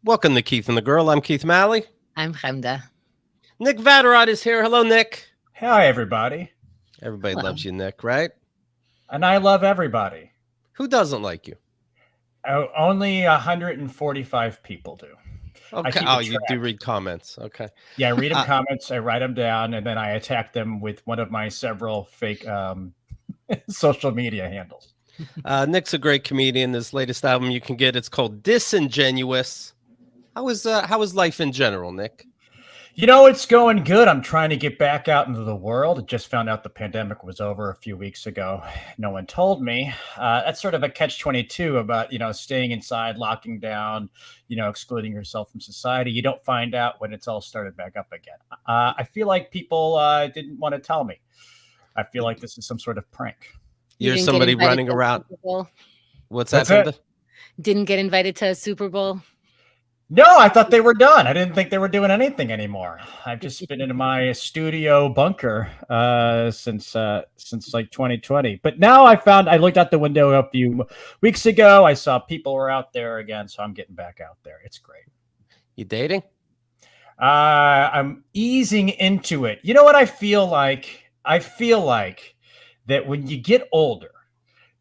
Welcome to Keith and the Girl. I'm Keith Malley. I'm Chemda. Nick Vatterott is here. Hello, Nick. Hi, everybody. Everybody Hello. loves you, Nick, right? And I love everybody. Who doesn't like you? Oh, only 145 people do. Okay. Oh, you do read comments. Okay. Yeah, I read them comments, I write them down, and then I attack them with one of my several fake social media handles. Nick's a great comedian. His latest album you can get, it's called Disingenuous. How is life in general, Nick? You know, it's going good. I'm trying to get back out into the world. I just found out the pandemic was over a few weeks ago. No one told me. That's sort of a catch-22 about, staying inside, locking down, excluding yourself from society. You don't find out when it's all started back up again. I feel like people didn't want to tell me. I feel like this is some sort of prank. You're somebody running around. What's that? Didn't get invited to a Super Bowl? No, I thought they were done. I didn't think they were doing anything anymore. I've just been in my studio bunker since like 2020. But now I looked out the window a few weeks ago. I saw people were out there again, so I'm getting back out there. It's great. You dating? I'm easing into it. You know what I feel like? I feel like that when you get older,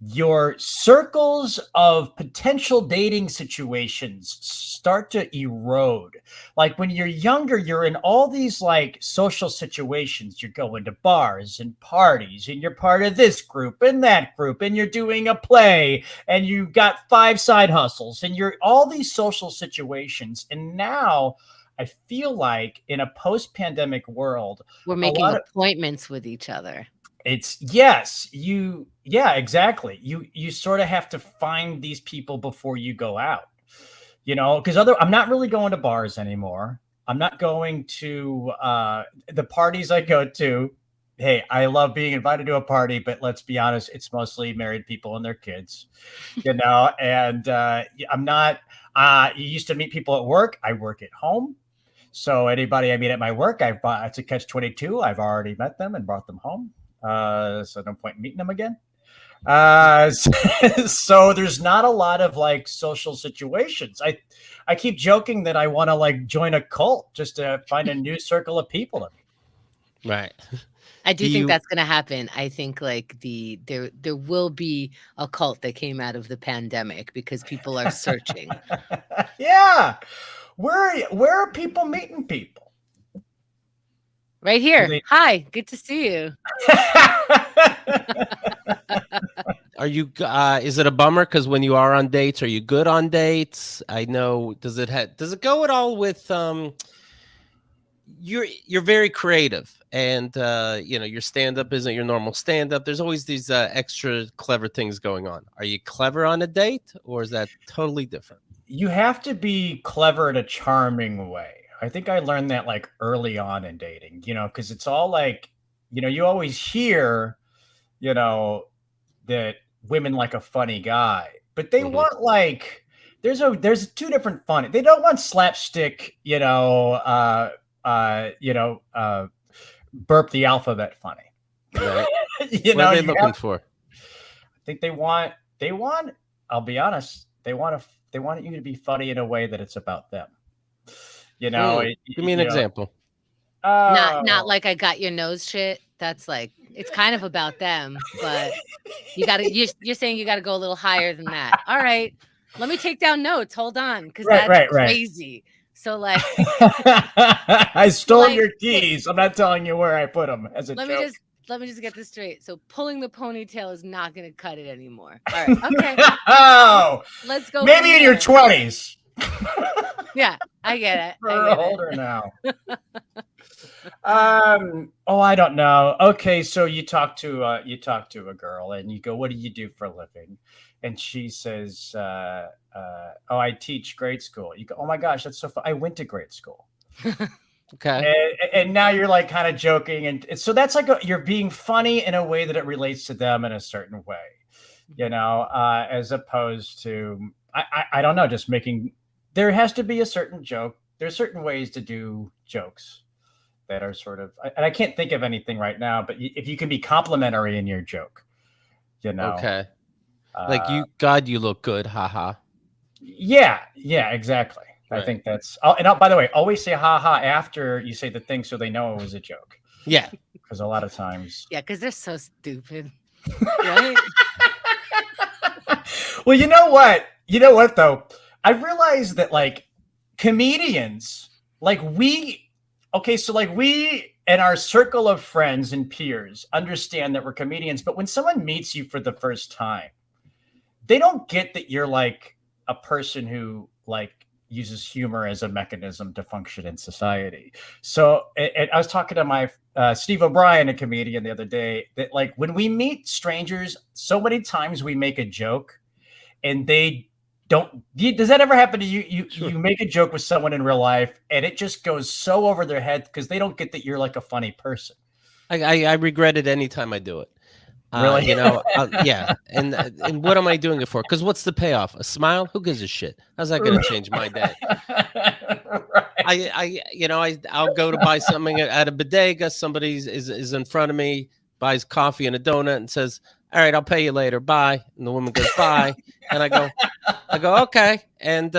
your circles of potential dating situations start to erode. Like when you're younger, you're in all these like social situations. You're going to bars and parties, and you're part of this group and that group, and you're doing a play, and you've got 5 side hustles, and you're all these social situations. And now I feel like in a post-pandemic world, we're making appointments with each other. Exactly. You sort of have to find these people before you go out, because I'm not really going to bars anymore. I'm not going to the parties I go to. Hey, I love being invited to a party, but let's be honest, it's mostly married people and their kids, and I'm not, you used to meet people at work. I work at home. So anybody I meet at my work, it's a catch-22. I've already met them and brought them home. So no point in meeting them again. So there's not a lot of like social situations. I keep joking that I want to like join a cult just to find a new circle of people. Right. I do think that's going to happen. I think like there will be a cult that came out of the pandemic because people are searching. Yeah. Where are people meeting people? Right here. Hi, good to see you. Are you? Is it a bummer? Because when you are on dates, are you good on dates? I know. Does it go at all with You're very creative, and your stand-up isn't your normal stand-up. There's always these extra clever things going on. Are you clever on a date, or is that totally different? You have to be clever in a charming way. I think I learned that like early on in dating, because it's all like, you always hear, that women like a funny guy, but they want like, there's 2 different funny. They don't want slapstick, burp the alphabet funny. Right. What are they looking for? I think they want, I'll be honest, they want you to be funny in a way that it's about them. Give me an example. Not like I got your nose shit. That's like, it's kind of about them, but you're saying you got to go a little higher than that. All right, let me take down notes. Hold on, because that's crazy. So like, I stole your keys. I'm not telling you where I put them as a joke. Let me just get this straight. So pulling the ponytail is not going to cut it anymore. All right, okay. Oh, let's go. Maybe in your 20s. Yeah, I get it. We're older now. I don't know. Okay, so you talk to a girl and you go, "What do you do for a living?" And she says, I teach grade school." You go, "Oh my gosh, that's so fun. I went to grade school." Okay. And now you're like kind of joking, and so that's like you're being funny in a way that it relates to them in a certain way, as opposed to I don't know, just making. There has to be a certain joke. There's certain ways to do jokes that are sort of, and I can't think of anything right now, but if you can be complimentary in your joke, Okay. Like you look good. Haha. Yeah, exactly. I think that's. Oh, and by the way, always say ha ha after you say the thing, so they know it was a joke. Yeah, because a lot of times. Yeah, because they're so stupid, right? Well, you know what? Though, I realized that like comedians, like we and our circle of friends and peers understand that we're comedians, but when someone meets you for the first time, they don't get that you're like a person who like uses humor as a mechanism to function in society. So I was talking to my Steve O'Brien, a comedian, the other day, that like when we meet strangers, so many times we make a joke and they don't. Does that ever happen to you? You make a joke with someone in real life and it just goes so over their head because they don't get that you're like a funny person. I regret it anytime I do it. Really? Yeah. And what am I doing it for? Because what's the payoff? A smile? Who gives a shit? How's that going to change my day? Right. I'll go to buy something at a bodega. Somebody is in front of me, buys coffee and a donut, and says, "All right, I'll pay you later. Bye." And the woman goes, "Bye." And I go, "Okay." And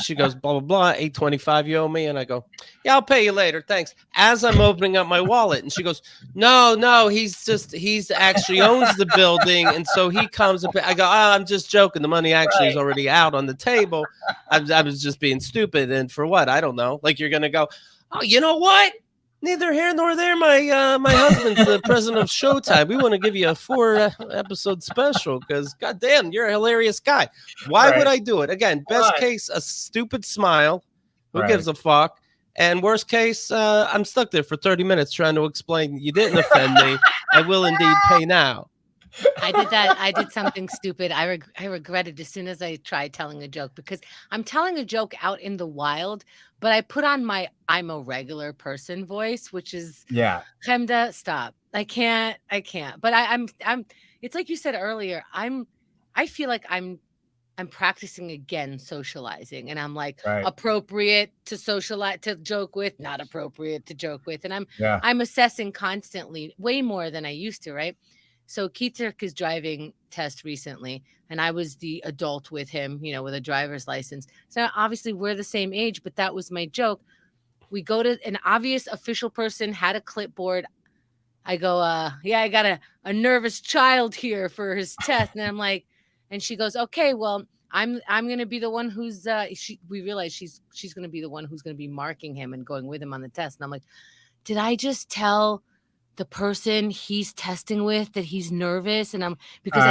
she goes, "Blah blah blah. $8.25 you owe me." And I go, "Yeah, I'll pay you later. Thanks." As I'm opening up my wallet, and she goes, "No, he's actually owns the building, and so he comes and pay." I go, "Oh, I'm just joking. The money actually is already out on the table. I was just being stupid. And for what? I don't know." Like you're gonna go, "Oh, you know what? Neither here nor there. My husband's the president of Showtime. We want to give you a 4-episode special because, goddamn, you're a hilarious guy." Why would I do it? Again, best case, a stupid smile. Who gives a fuck? And worst case, I'm stuck there for 30 minutes trying to explain you didn't offend me. I will indeed pay now. I did that. I did something stupid. I regretted as soon as I tried telling a joke because I'm telling a joke out in the wild, but I put on my "I'm a regular person" voice, which is Chemda, stop. I can't. But I'm. It's like you said earlier. I feel like I'm practicing again socializing, and I'm like appropriate to socialize, to joke with, not appropriate to joke with, and I'm assessing constantly, way more than I used to, right? So Keith took his driving test recently, and I was the adult with him, with a driver's license. So obviously we're the same age, but that was my joke. We go to an obvious official person, had a clipboard. I go, I got a nervous child here for his test. And I'm like, and she goes, "Okay, well, I'm going to be the one who's, we realize she's going to be the one who's going to be marking him and going with him on the test." And I'm like, did I just tell the person he's testing with that he's nervous? And because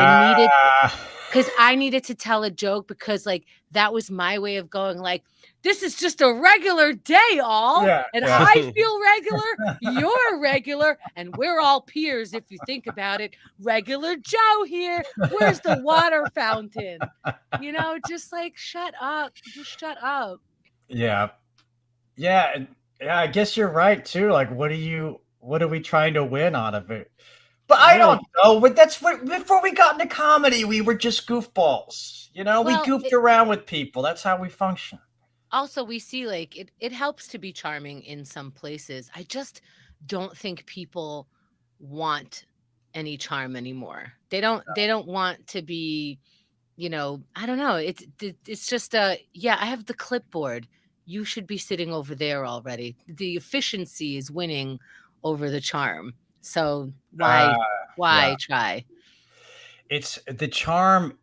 I needed to tell a joke, because like that was my way of going like, this is just a regular day, I feel regular, you're regular, and we're all peers if you think about it. Regular Joe here. Where's the water fountain? Just like shut up. Just shut up. Yeah. I guess you're right too. Like, what are we trying to win out of it? But I don't know. But that's before we got into comedy, we were just goofballs. We goofed around with people. That's how we function. Also, we see like it helps to be charming in some places. I just don't think people want any charm anymore. They don't want to be, I don't know. It's just I have the clipboard. You should be sitting over there already. The efficiency is winning over the charm. So why try? It's the charm.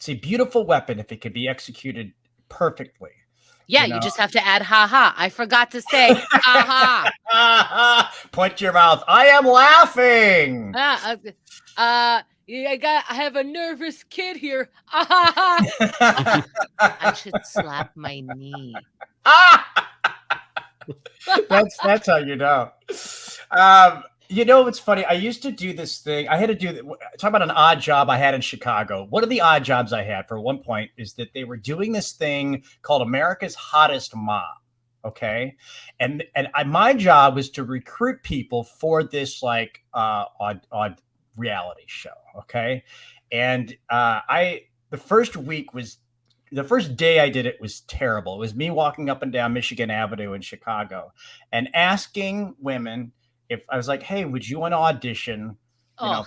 It's a beautiful weapon if it can be executed perfectly. Yeah, you just have to add "ha ha." I forgot to say "ha ha." Point to your mouth. I am laughing. I have a nervous kid here. I should slap my knee. That's how you know. It's funny. I used to do this thing. I had to talk about an odd job I had in Chicago. One of the odd jobs I had for one point is that they were doing this thing called America's Hottest Mom. Okay. And my job was to recruit people for this like odd reality show. Okay. And the first day I did it was terrible. It was me walking up and down Michigan Avenue in Chicago and asking women if I was like, "Hey, would you want to audition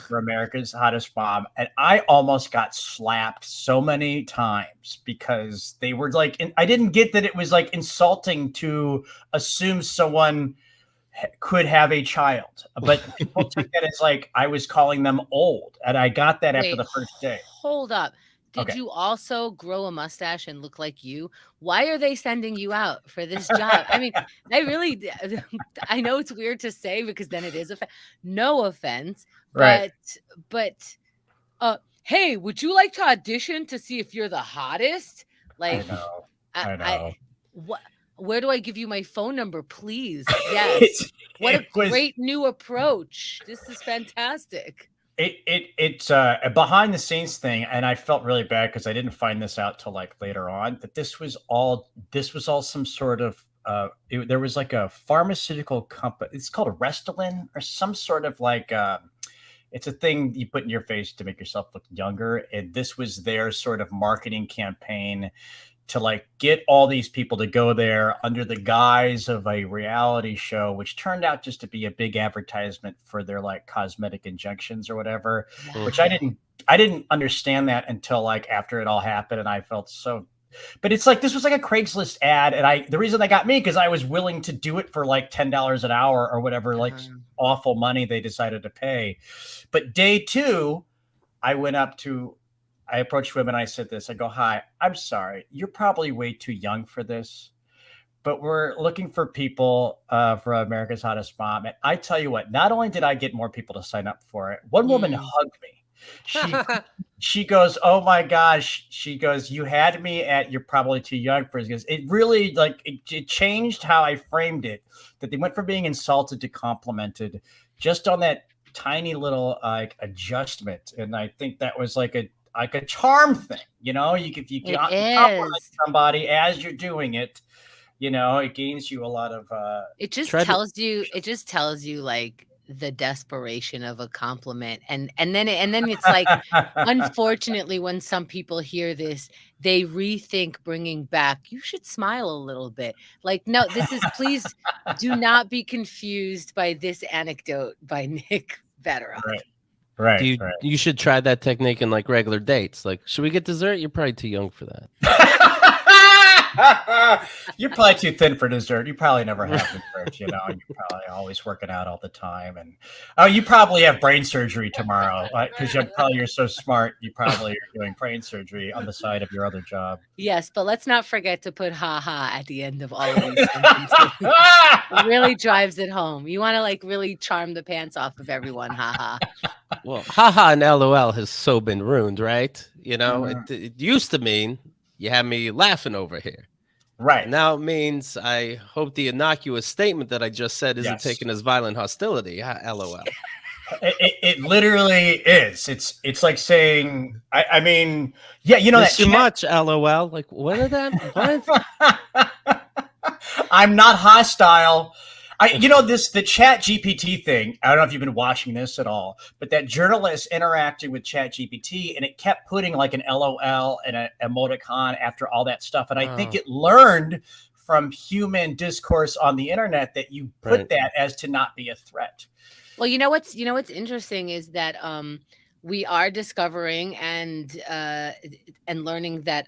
for America's Hottest Mom. And I almost got slapped so many times because they were like, I didn't get that it was like insulting to assume someone could have a child, but people took that as like I was calling them old. And I got that after the first day. Hold up. Did you also grow a mustache and look like you? Why are they sending you out for this job? I mean, I know it's weird to say because then it is no offense, but hey, would you like to audition to see if you're the hottest? Like, I know. Where do I give you my phone number, please? Yes. What a great new approach. This is fantastic. It's a behind the scenes thing, and I felt really bad because I didn't find this out till like later on that this was all some sort of there was like a pharmaceutical company. It's called Restylane or some sort of like it's a thing you put in your face to make yourself look younger, and this was their sort of marketing campaign to like get all these people to go there under the guise of a reality show, which turned out just to be a big advertisement for their like cosmetic injections or whatever, which I didn't understand that until like after it all happened. And I felt so, but it's like, this was like a Craigslist ad. And the reason they got me, cause I was willing to do it for like $10 an hour or whatever, like awful money they decided to pay. But day 2, I approached women. I said this. I go, hi, I'm sorry. You're probably way too young for this, but we're looking for people for America's Hottest Mom. And I tell you what, not only did I get more people to sign up for it, one woman hugged me. She goes, oh my gosh. She goes, you had me at you're probably too young for this. It really like it changed how I framed it, that they went from being insulted to complimented just on that tiny little like adjustment. And I think that was like a charm thing, if you compliment somebody as you're doing it, it gains you a lot of it just tells you like the desperation of a compliment, and then it's like unfortunately when some people hear this, they rethink bringing back you should smile a little bit. Like, no, this is, please do not be confused by this anecdote by Nick Vatterott. Right. You should try that technique in like regular dates. Like, should we get dessert? You're probably too young for that. You're probably too thin for dessert. You probably never have dessert. You're probably always working out all the time, and you probably have brain surgery tomorrow because you're so smart. You probably are doing brain surgery on the side of your other job. Yes, but let's not forget to put "ha ha" at the end of all of these sentences. It really drives it home. You want to like really charm the pants off of everyone. Ha ha. Well, haha and LOL has so been ruined, right? It used to mean you had me laughing over here. Right. Now it means I hope the innocuous statement that I just said isn't taken as violent hostility. LOL. It literally is. It's like saying, I mean, yeah, that's too much. LOL. Like, what are them? What? I'm not hostile. The Chat GPT thing, I don't know if you've been watching this at all, but that journalist interacted with Chat GPT and it kept putting like an LOL and an emoticon after all that stuff. And I think it learned from human discourse on the internet that you put that as to not be a threat. Well, what's interesting is that we are discovering and learning that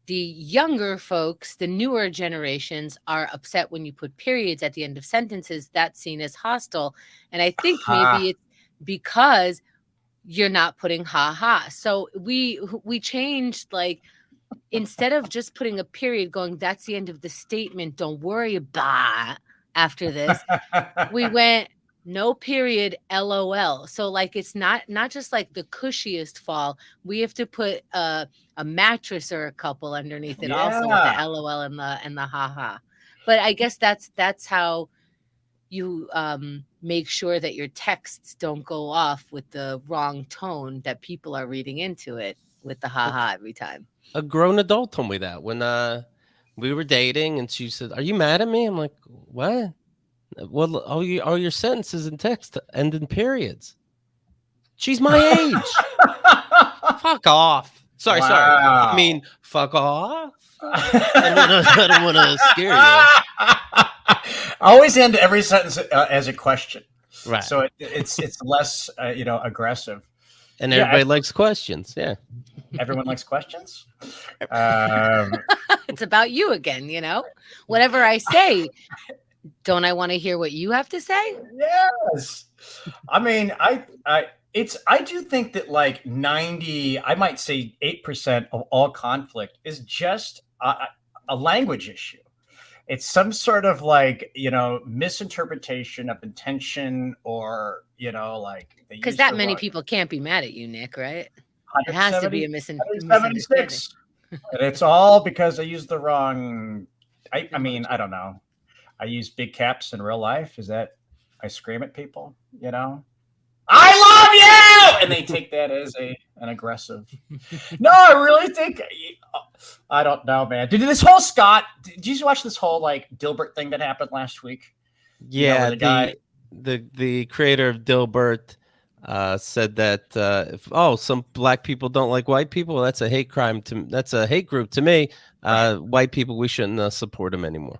the younger folks, the newer generations, are upset when you put periods at the end of sentences. That's seen as hostile. And I think maybe it's because you're not putting ha ha. So we changed, like, instead of just putting a period going, that's the end of the statement, don't worry about after this, we went no period, LOL. So like it's not just like the cushiest fall. We have to put a mattress or a couple underneath it also with the LOL and the haha. But I guess that's how you make sure that your texts don't go off with the wrong tone that people are reading into it with the haha every time. A grown adult told me that when we were dating, and she said, "Are you mad at me?" I'm like, "What?" Well, all your sentences in text end in periods. She's my age. Fuck off. Sorry. I mean, fuck off. I don't want to scare you. I always end every sentence as a question. Right. So it's less aggressive. And everybody likes questions. Yeah. Everyone likes questions. It's about you again, whatever I say. Don't I want to hear what you have to say? Yes. I mean, I do think that like 90, I might say 8% of all conflict is just a language issue. It's some sort of like, misinterpretation of intention, or, like, because that many people can't be mad at you, Nick, right? It has to be a misunderstanding. And it's all because I used the wrong, I mean, I don't know. I use big caps in real life. Is that I scream at people, I love you, and they take that as an aggressive. No, I really think, I don't know, man. Did you watch this whole like Dilbert thing that happened last week? Yeah, the guy, the creator of Dilbert said that some black people don't like white people. Well, that's a hate crime that's a hate group to me. White people, we shouldn't support them anymore.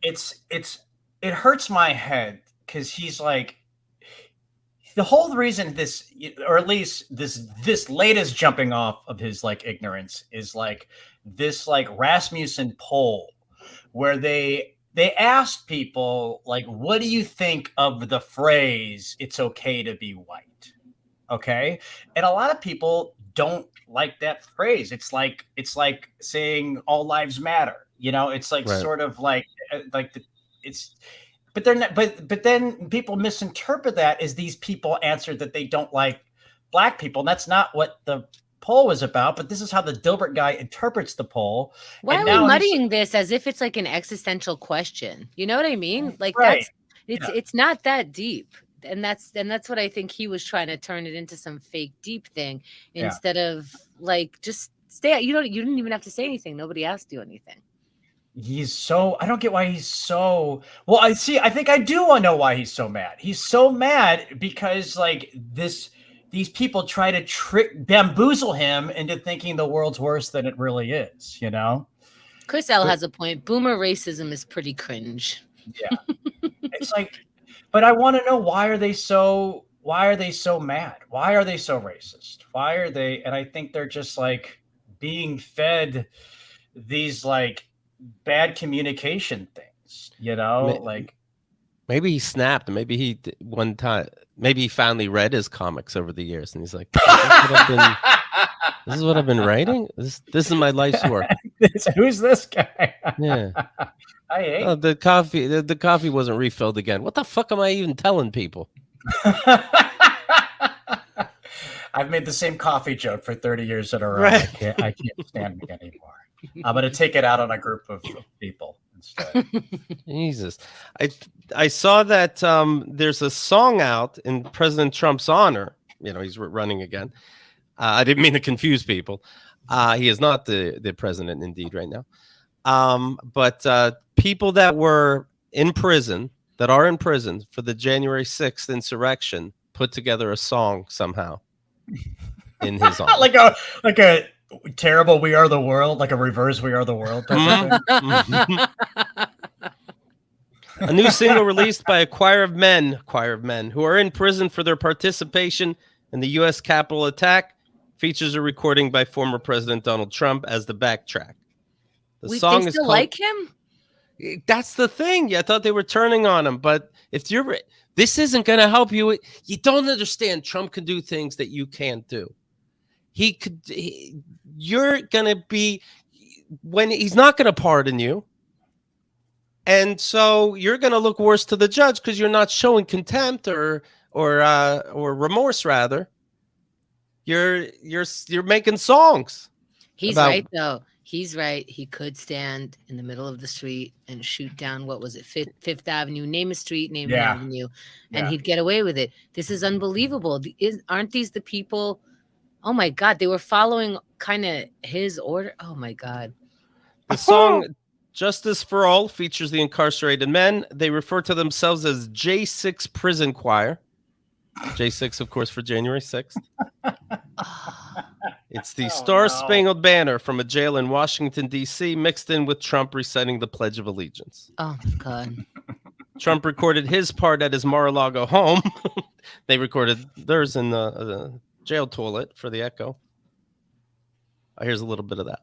It hurts my head because he's like, the whole reason this, or at least this latest jumping off of his like ignorance, is like this like Rasmussen poll where they asked people like, what do you think of the phrase "it's okay to be white"? Okay, and a lot of people don't like that phrase. It's like saying all lives matter. It's like sort of like it's. But they're not, but then people misinterpret that as these people answered that they don't like black people. And that's not what the poll was about. But this is how the Dilbert guy interprets the poll. Why are we muddying this as if it's like an existential question? You know what I mean? Like it's not that deep. And that's what I think he was trying to turn it into, some fake deep thing instead of like just stay. You didn't even have to say anything. Nobody asked you anything. I don't get why he's so, well, I think I do want to know why he's so mad. He's so mad because like these people try to bamboozle him into thinking the world's worse than it really is, Chris L has a point. Boomer racism is pretty cringe. Yeah. It's like, but I want to know, why are they so mad? Why are they so racist? Why are they, and I think they're just like being fed these like bad communication things, like maybe he snapped. Maybe he finally read his comics over the years, and he's like, this is what I've been writing. This is my life's work. Who's this guy? Yeah. I hate the coffee. The coffee wasn't refilled again. What the fuck am I even telling people? I've made the same coffee joke for 30 years in a row. Right. I can't stand it anymore. I'm going to take it out on a group of people instead. Jesus. I saw that there's a song out in President Trump's honor. He's running again. I didn't mean to confuse people. He is not the president indeed right now. But people that are in prison for the January 6th insurrection put together a song somehow in his honor. like a terrible "We Are the World," like a reverse "We Are the World." A new single released by a choir of men who are in prison for their participation in the U.S. Capitol attack features a recording by former President Donald Trump as the backtrack. The song they is still called, like him? That's the thing. I thought they were turning on him, but this isn't going to help you. You don't understand. Trump can do things that you can't do. You're going to be, when he's not going to pardon you. And so you're going to look worse to the judge because you're not showing contempt or remorse. Rather, you're making songs. He's right though. He's right. He could stand in the middle of the street and shoot down, what was it, Fifth Avenue? Name a street, name an avenue, and he'd get away with it. This is unbelievable. Aren't these the people? Oh my God, they were following kind of his order. Oh my God. The song "Justice for All" features the incarcerated men. They refer to themselves as J6 Prison Choir. J6, of course, for January 6th. It's the Star-Spangled Banner from a jail in Washington, D.C., mixed in with Trump reciting the Pledge of Allegiance. Oh, my God. Trump recorded his part at his Mar-a-Lago home. They recorded theirs in the jail toilet for the echo. Here's a little bit of that.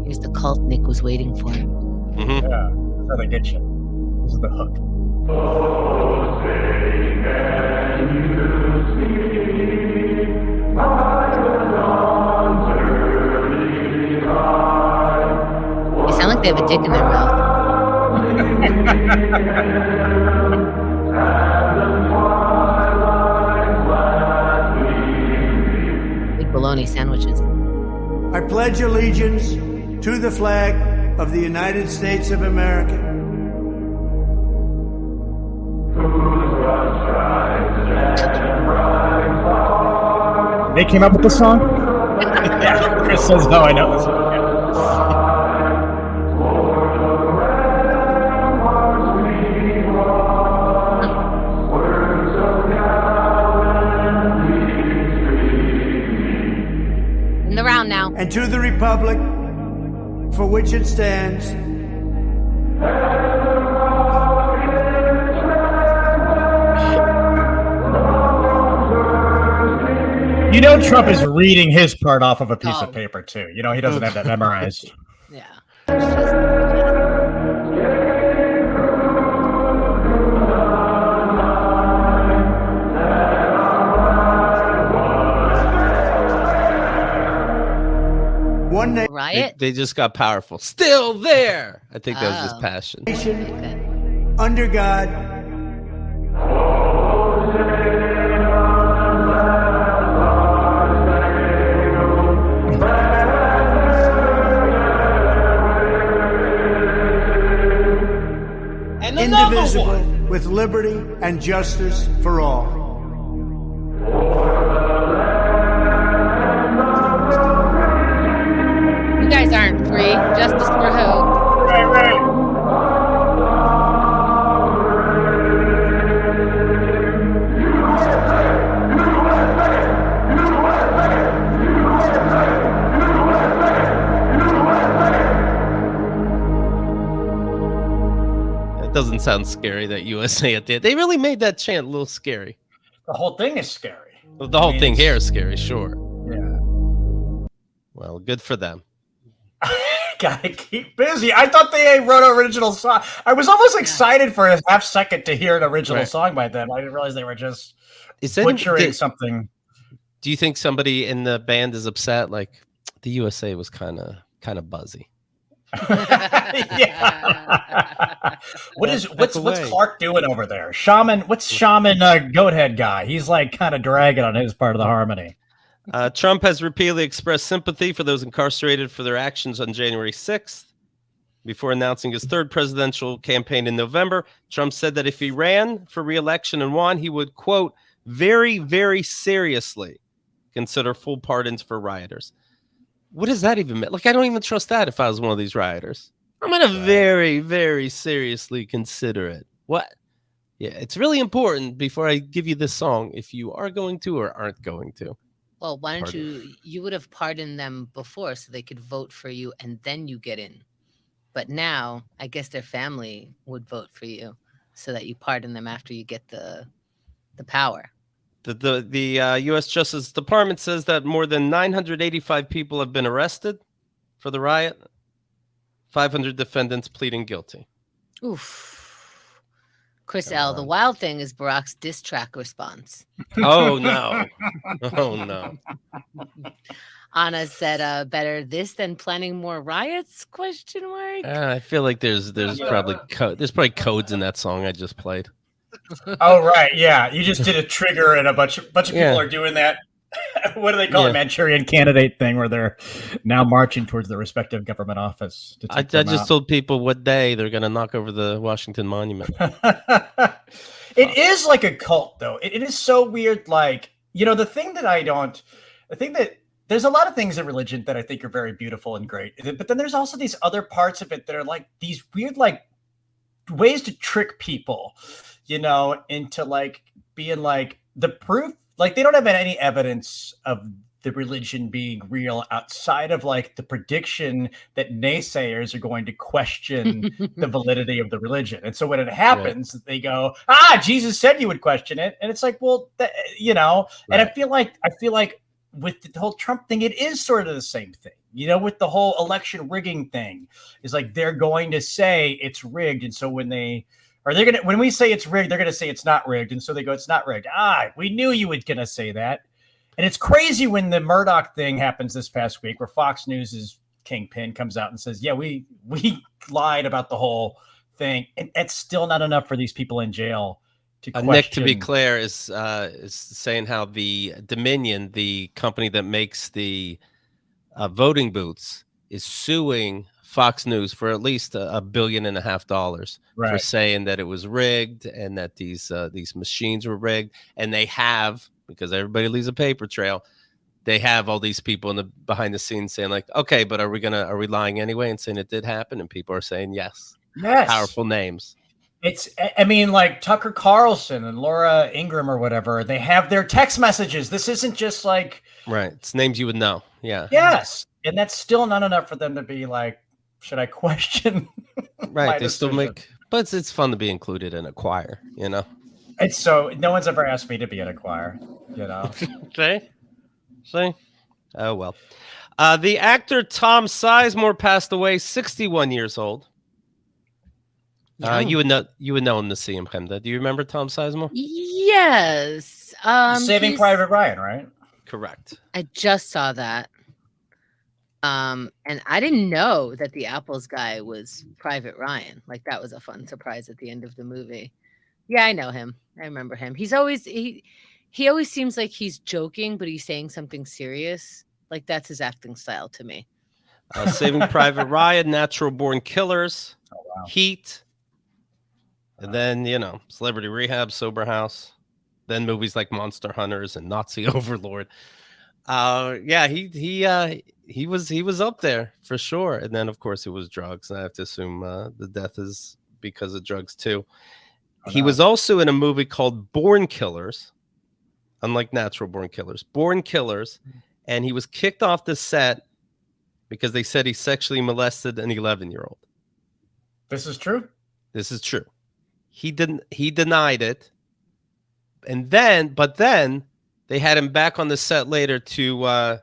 Here's the cult Nick was waiting for. Yeah, that's how they get you. This is the hook. They sound like they have a dick in their mouth. Big bologna sandwiches. I pledge allegiance to the flag of the United States of America. They came up with the song? Yeah, Chris says, no, I know this one. In the round now. And to the republic for which it stands, You know Trump is reading his part off of a piece of paper, too. You know, he doesn't have that memorized. Yeah. It's just, one nation, riot? They just got powerful. Still there. I think that was just passion. Okay. under God, And another indivisible, one. with liberty and justice for all. You guys aren't free. Justice for who? Right. It doesn't sound scary, that USA at the end. They really made that chant a little scary. The whole thing is scary. The whole thing here is scary, sure. Yeah. Well, good for them. Gotta keep busy. I thought they wrote an original song. I was almost excited for a half second to hear an original song by them. I didn't realize they were just butchering something. Do you think somebody in the band is upset? Like, the USA was kind of buzzy. Yeah. What's Clark doing over there? Shaman Goathead guy? He's like kind of dragging on his part of the harmony. Trump has repeatedly expressed sympathy for those incarcerated for their actions on January 6th. Before announcing his third presidential campaign in November, Trump said that if he ran for re-election and won, he would, quote, very, very seriously consider full pardons for rioters. What does that even mean? Like, I don't even trust that if I was one of these rioters. I'm going to very, very seriously consider it. What? Yeah, it's really important before I give you this song if you are going to or aren't going to. Well, why don't you would have pardoned them before so they could vote for you and then you get in. But now I guess their family would vote for you so that you pardon them after you get the power. The U.S. Justice Department says that more than 985 people have been arrested for the riot. 500 defendants pleading guilty. Oof. Chris L., the wild thing is Barack's diss track response. Oh, no. Oh, no. Anna said, better this than planning more riots? ? I feel like there's probably codes in that song I just played. Oh, right. Yeah. You just did a trigger and a bunch of people are doing that. What do they call it? Manchurian candidate thing where they're now marching towards their respective government office. I just told people what day they're going to knock over the Washington Monument. It is like a cult, though. It is so weird. Like, the thing that there's a lot of things in religion that I think are very beautiful and great. But then there's also these other parts of it that are like these weird, like, ways to trick people, into like being like the proof. Like, they don't have any evidence of the religion being real outside of like the prediction that naysayers are going to question the validity of the religion. And so when it happens, they go, Jesus said you would question it. And it's like, well, and I feel like with the whole Trump thing, it is sort of the same thing, with the whole election rigging thing. Is like they're going to say it's rigged. And so when we say it's rigged, they're going to say it's not rigged. And so they go, it's not rigged. We knew you were going to say that. And it's crazy when the Murdoch thing happens this past week, where Fox News' kingpin comes out and says, yeah, we lied about the whole thing. And it's still not enough for these people in jail to question. Nick, to be clear, is saying how the Dominion, the company that makes the voting booths, is suing Fox News for at least $1.5 billion for saying that it was rigged and that these machines were rigged. And they have, because everybody leaves a paper trail, they have all these people in the behind the scenes saying like, okay, but are we lying anyway and saying it did happen? And people are saying yes. Powerful names. I mean, like Tucker Carlson and Laura Ingraham or whatever, they have their text messages. This isn't just like, right. It's names you would know. Yeah. Yes. And that's still not enough for them to be like, should I question? Right. They still but it's fun to be included in a choir, It's so no one's ever asked me to be in a choir, See? Oh, well. The actor Tom Sizemore passed away, 61 years old. You would know him to see him, Chemda. Do you remember Tom Sizemore? Yes. Saving Private Ryan, right? Correct. I just saw that. And I didn't know that the Apples guy was Private Ryan. Like, that was a fun surprise at the end of the movie. Yeah, I know him. I remember him. He always seems like he's joking, but he's saying something serious. Like, that's his acting style to me. Saving Private Ryan, Natural Born Killers, Heat, and then, Celebrity Rehab, Sober House, then movies like Monster Hunters and Nazi Overlord. He was up there for sure. And then, of course, it was drugs. I have to assume the death is because of drugs, too. He was also in a movie called Born Killers, unlike Natural Born Killers. Born Killers, and he was kicked off the set because they said he sexually molested an 11-year-old. This is true? This is true. He denied it. But then they had him back on the set later to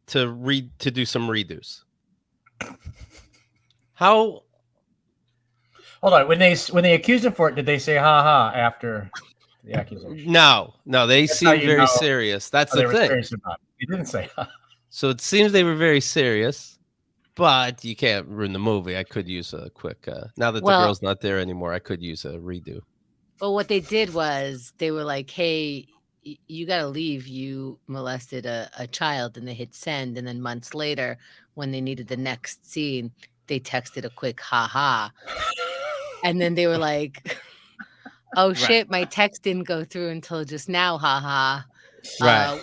do some redos. How? Hold on. When they accused him for it, did they say "ha ha" after the accusation? No. They seemed very serious. That's the thing. He didn't say "ha." So it seems they were very serious, but you can't ruin the movie. I could use a quick. Now that the girl's not there anymore, I could use a redo. Well, what they did was they were like, "Hey, you got to leave. You molested a child," and they hit send. And then months later, when they needed the next scene, they texted a quick "ha ha." And then they were like, "Oh shit, my text didn't go through until just now, haha.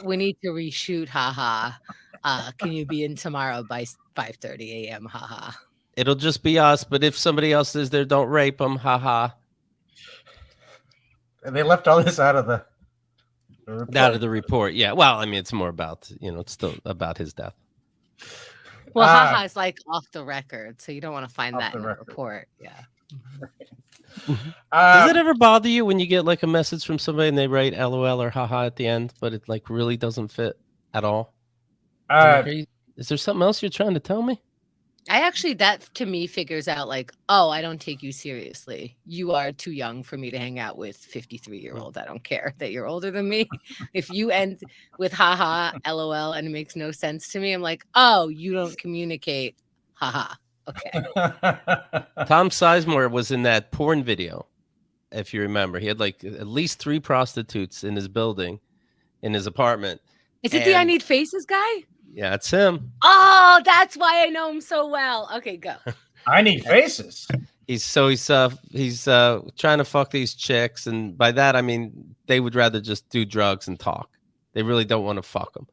We need to reshoot, haha. Can you be in tomorrow by 5:30 a.m., haha." It'll just be us, but if somebody else is there, don't rape them, haha. And they left all this out of the report. Yeah. Well, I mean, it's more about, it's still about his death. Well, haha is like off the record, so you don't want to find that in the report. Yeah. Does it ever bother you when you get like a message from somebody and they write LOL or haha at the end, but it like really doesn't fit at all? Is there something else you're trying to tell me? That to me figures out like, oh, I don't take you seriously. You are too young for me to hang out with 53-year-old. I don't care that you're older than me. If you end with haha, LOL, and it makes no sense to me, I'm like, oh, you don't communicate. Haha. Okay. Tom Sizemore was in that porn video, if you remember. He had like at least 3 prostitutes in his building, in his apartment. Is it the I Need Faces guy? Yeah, it's him. Oh, that's why I know him so well. Okay, go. I Need Faces. He's trying to fuck these chicks, and by that I mean they would rather just do drugs and talk. They really don't want to fuck them.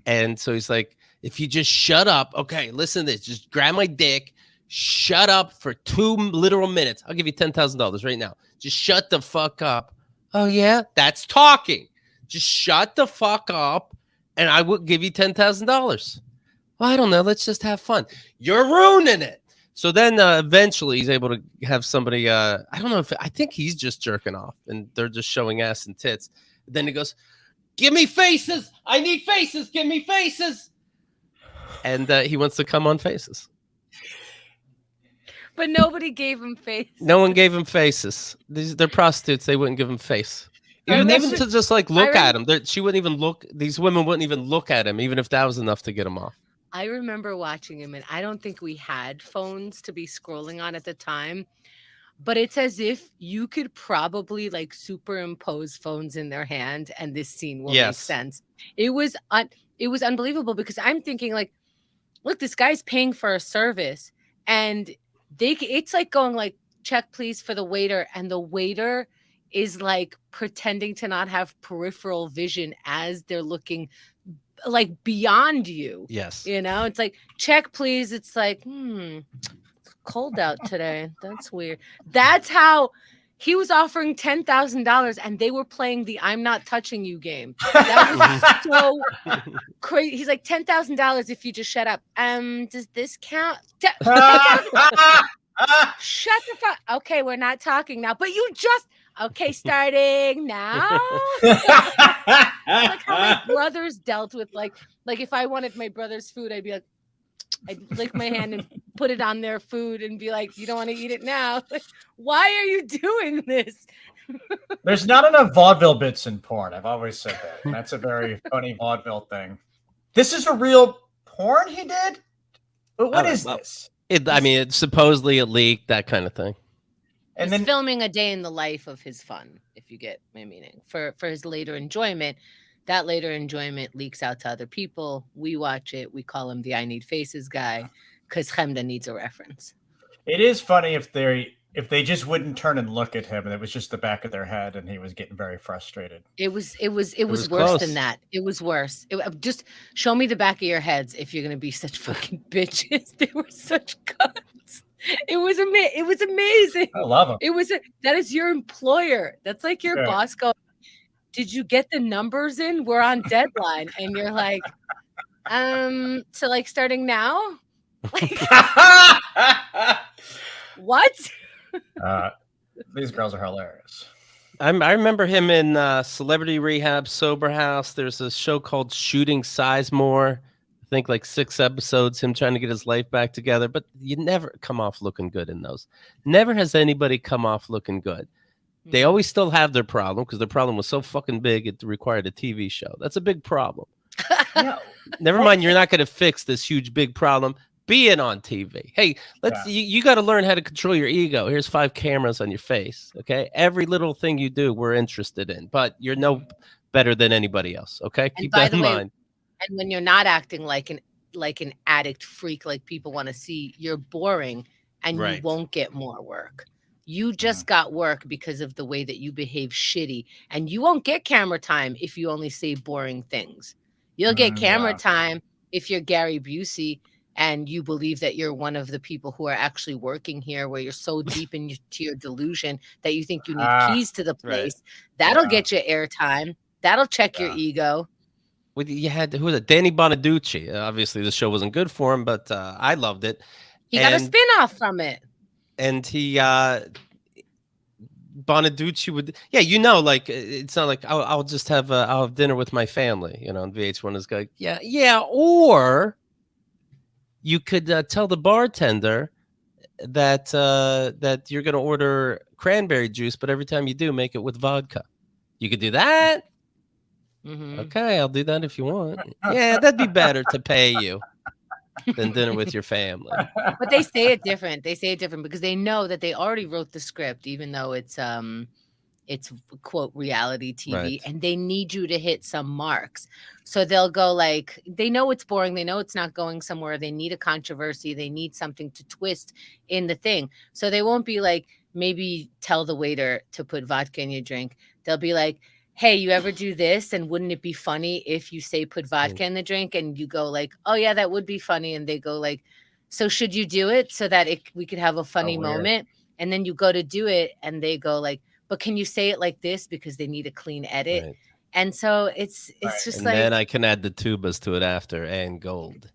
And so he's like, if you just shut up, okay, listen to this. Just grab my dick, shut up for 2 literal minutes. I'll give you $10,000 right now. Just shut the fuck up. Oh yeah, that's talking. Just shut the fuck up and I would give you $10,000. Well, I don't know. Let's just have fun. You're ruining it. So then eventually he's able to have somebody, I don't know I think he's just jerking off and they're just showing ass and tits. Then he goes, give me faces. I need faces. Give me faces. And he wants to come on faces. But nobody gave him face. No one gave him faces. They're prostitutes. They wouldn't give him face. Even to just like look at him. She wouldn't even look. These women wouldn't even look at him, even if that was enough to get him off. I remember watching him, and I don't think we had phones to be scrolling on at the time, but it's as if you could probably like superimpose phones in their hand, and this scene will make sense. It was unbelievable because I'm thinking like, look, this guy's paying for a service, and it's like going like, check please for the waiter, and the waiter is like pretending to not have peripheral vision as they're looking like beyond you. Yes. You know, it's like, check please. It's like, cold out today. That's weird. That's how he was offering $10,000 and they were playing the I'm not touching you game. That was so crazy. He's like, $10,000 if you just shut up. Does this count? Shut the fuck. Okay, we're not talking now, but you just okay, starting now. Like how my brothers dealt with like if I wanted my brother's food, I'd be like, I'd lick my hand and put it on their food and be like, you don't want to eat it now. Like, why are you doing this? There's not enough vaudeville bits in porn. I've always said that. And that's a very funny vaudeville thing. This is a real porn he did? But what is this? It's supposedly it leaked, that kind of thing. And he's filming a day in the life of his fun, if you get my meaning, for his later enjoyment. That later enjoyment leaks out to other people. We watch it. We call him the I Need Faces guy because Chemda needs a reference. It is funny if they just wouldn't turn and look at him and it was just the back of their head and he was getting very frustrated. It was worse close. than that. It was worse. Just show me the back of your heads if you're going to be such fucking bitches. They were such cuts. It was amazing. I love him. That is your employer. That's like your boss going, did you get the numbers in? We're on deadline. And you're like, so like starting now? Like, what? These girls are hilarious. I remember him in Celebrity Rehab, Sober House. There's a show called Shooting Sizemore. I think like 6 episodes, him trying to get his life back together. But you never come off looking good in those. Never has anybody come off looking good. They always still have their problem because their problem was so fucking big it required a TV show. That's a big problem. Never mind, you're not going to fix this huge big problem being on TV. Hey, you got to learn how to control your ego. Here's 5 cameras on your face. Okay, every little thing you do, we're interested in, but you're no better than anybody else. Okay, keep that in mind. And when you're not acting like an addict freak, like people want to see, you're boring, and you won't get more work. You just got work because of the way that you behave shitty, and you won't get camera time if you only say boring things. You'll get camera time if you're Gary Busey and you believe that you're one of the people who are actually working here, where you're so deep into your delusion that you think you need keys to the place. That'll get you airtime. That'll check your ego. You had who was it? Danny Bonaducci. Obviously, the show wasn't good for him, but I loved it. He got a spin-off from it. And he Bonaducci would like it's not like I'll just have I'll have dinner with my family, on VH1 is like or you could tell the bartender that that you're going to order cranberry juice, but every time you do, make it with vodka. You could do that. Okay, I'll do that if you want. Yeah, that'd be better to pay you than dinner with your family. But they say it different. They say it different because they know that they already wrote the script, even though it's quote reality TV, and they need you to hit some marks. So they'll go like, they know it's boring. They know it's not going somewhere. They need a controversy. They need something to twist in the thing. So they won't be like, maybe tell the waiter to put vodka in your drink. They'll be like, hey, you ever do this? And wouldn't it be funny if you say put vodka in the drink? And you go like, oh yeah, that would be funny. And they go like, so should you do it so that we could have a funny moment? And then you go to do it and they go like, but can you say it like this? Because they need a clean edit. And so it's just and like, then I can add the tubas to it after and gold.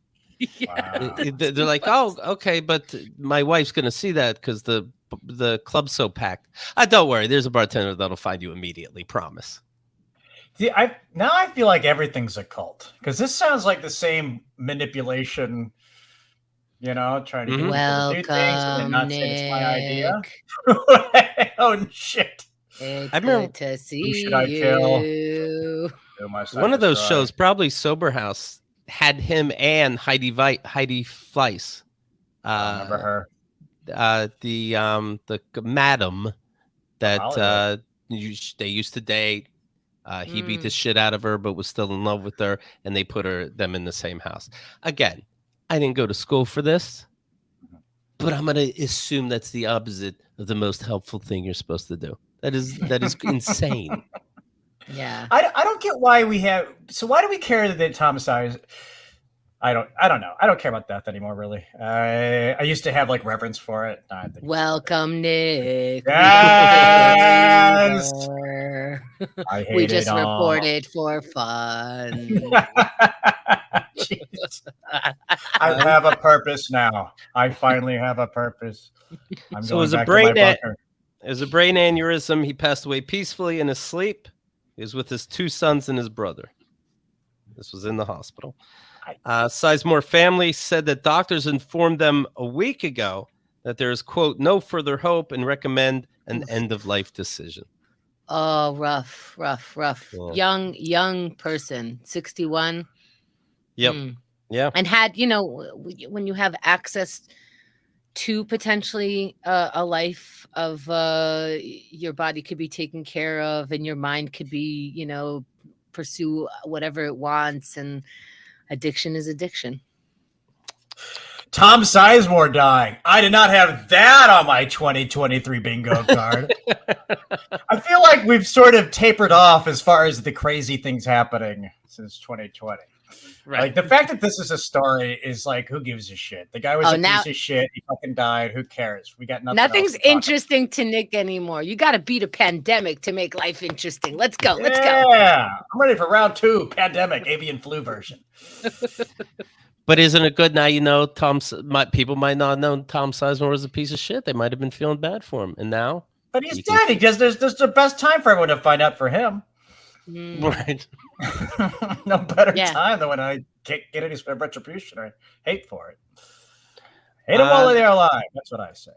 Wow. They're like, oh, okay, but my wife's gonna see that because the club's so packed. Don't worry, there's a bartender that'll find you immediately. Promise. See, I feel like everything's a cult because this sounds like the same manipulation. Trying to get people to do things and then not say it's my idea. Oh shit! It's I remember, good to see who should I kill? you. One of those shows, probably Sober House, had him and Heidi Fleiss. I remember her. The madam that they used to date. He beat the shit out of her, but was still in love with her, and they put them in the same house. Again, I didn't go to school for this, but I'm gonna assume that's the opposite of the most helpful thing you're supposed to do. That is insane. Yeah, I don't get why we have. So why do we care that Tom Sizemore? I don't know. I don't care about death anymore, really. I used to have like reverence for it. I think welcome, Nick. Yes. I hate We just it all. reported for fun. I have a purpose now. I finally have a purpose. I'm So going as a back to my bunker. As a brain aneurysm, he passed away peacefully in his sleep. He was with his 2 sons and his brother. This was in the hospital. Sizemore family said that doctors informed them a week ago that there is, quote, no further hope and recommend an end-of-life decision. Oh, rough. Yeah. Young person, 61. Yep. Yeah. And had, when you have access to potentially a life of your body could be taken care of and your mind could be, pursue whatever it wants, and addiction is addiction. Tom Sizemore dying. I did not have that on my 2023 bingo card. I feel like we've sort of tapered off as far as the crazy things happening since 2020. Right. Like the fact that this is a story is like, who gives a shit? The guy was piece of shit. He fucking died. Who cares? We got nothing. Nothing's interesting to Nick anymore. You got to beat a pandemic to make life interesting. Let's go. Let's go. Yeah, I'm ready for round 2. Pandemic, avian flu version. But isn't it good now? People might not know Tom Sizemore was a piece of shit. They might have been feeling bad for him, and now. But he's dead. Because there's the best time for everyone to find out for him. Right. No better time than when I can't get any sort of retribution or hate for it. Hate them while they're alive. That's what I say.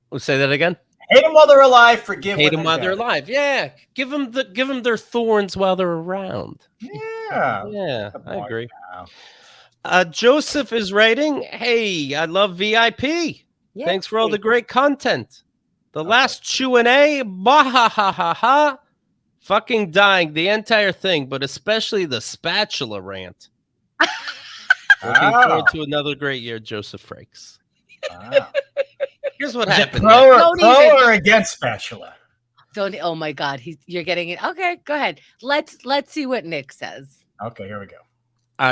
We'll say that again. Hate them while they're alive. Forgive. Hate them while they're alive. Yeah. Give them their thorns while they're around. Yeah. Yeah. I agree. Now. Joseph is writing, hey, I love VIP. Yeah. Thanks for all the great content. The last Q&A, bah-ha-ha-ha-ha. Fucking dying, the entire thing, but especially the spatula rant. Looking forward to another great year, Joseph Frakes. Here's what happened. Pro or against spatula? Oh my God, you're getting it. Okay, go ahead. Let's see what Nick says. Okay, here we go.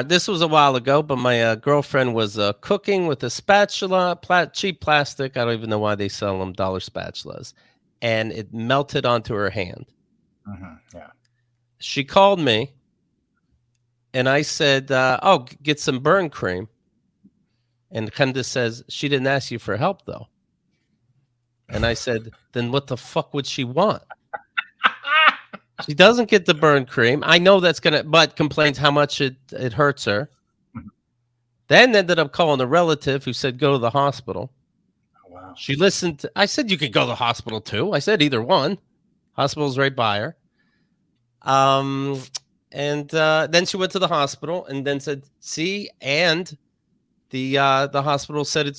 This was a while ago, but my girlfriend was cooking with a spatula, cheap plastic. I don't even know why they sell them, dollar spatulas, and it melted onto her hand. Yeah. She called me, and I said, get some burn cream. And Candace says, she didn't ask you for help, though. And I said, then what the fuck would she want? She doesn't get the burn cream. I know that's but complains how much it hurts her. Then ended up calling a relative who said, go to the hospital. Oh, wow. She listened. I said, you could go to the hospital, too. I said, either one. Hospital's right by her. And then she went to the hospital and then said, see, and the hospital said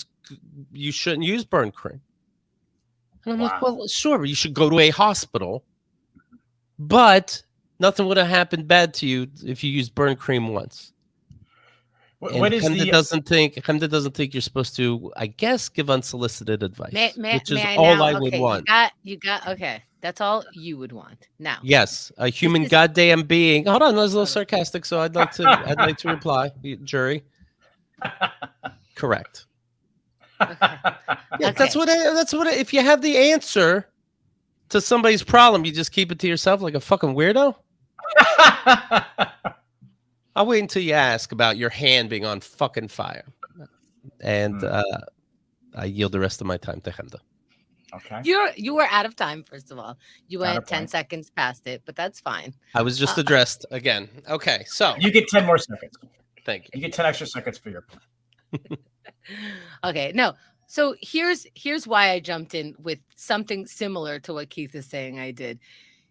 you shouldn't use burn cream. And I'm like, well, sure, you should go to a hospital, but nothing would have happened bad to you if you used burn cream once. What is Hemda doesn't think you're supposed to, I guess, give unsolicited advice, which is I all I would want. You got okay. That's all you would want. Now, yes, a human goddamn being. Hold on, I was a little sarcastic, so I'd like to reply, jury. Correct. Okay. Yeah, that's what. If you have the answer to somebody's problem, you just keep it to yourself like a fucking weirdo. I'll wait until you ask about your hand being on fucking fire. And I yield the rest of my time to Hemda. Okay. You were out of time, first of all. You went 10 Counterpoint. seconds past it, but that's fine. I was just addressed again. Okay, so You get 10 more seconds. thank you. You get 10 extra seconds for your plan. Okay, no. So here's why I jumped in with something similar to what Keith is saying I did.